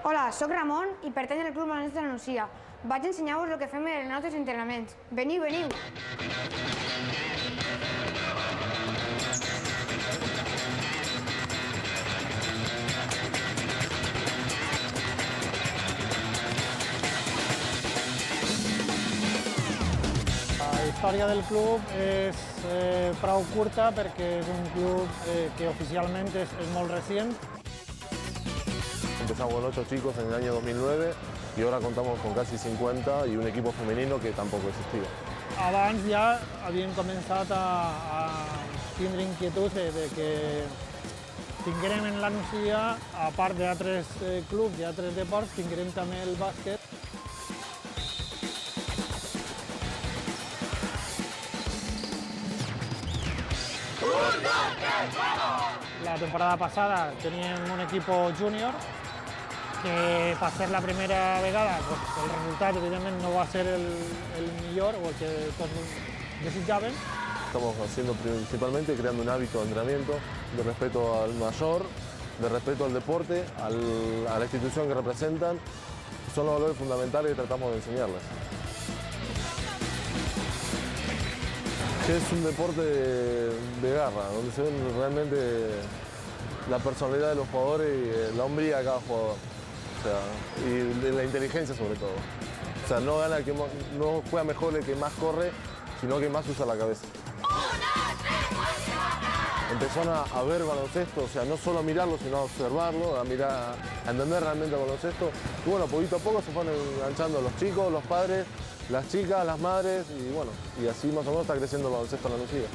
Hola, soc Ramon i pertany al Club Baloncesto de la Nucia. Vaig ensenyar-vos el que fem en els nostres entrenaments. Veniu, veniu! La història del club és prou curta perquè és un club que oficialment és molt recient. Empezamos con 8 chicos en el año 2009 y ahora contamos con casi 50 y un equipo femenino que tampoco existía. Abans ja havien començat a tindre inquietuds de que tinguérem en la Nucia, a part d'altres clubs i altres deports, tinguérem també el bàsquet. La temporada passada teníem un equipo júnior que per ser la primera vegada pues, el resultat evidentment no va ser el millor o el que tots desitjaven. Estamos haciendo principalmente creando un hábito de entrenamiento, de respeto al mayor, de respeto al deporte, a la institución que representan. Son los valores fundamentales que tratamos de enseñarles. Que es un deporte de garra, donde se ven realmente la personalidad de los jugadores y la hombría de cada jugador. O sea, y de la inteligencia sobre todo. O sea, no gana no juega mejor el que más corre, sino que más usa la cabeza. Empezaron a ver baloncesto, o sea, no solo a mirarlo, sino a observarlo, a entender realmente el baloncesto. Y bueno, poquito a poco se fueron enganchando los chicos, los padres, las chicas, las madres, y bueno, y así más o menos está creciendo el baloncesto en la Nucia.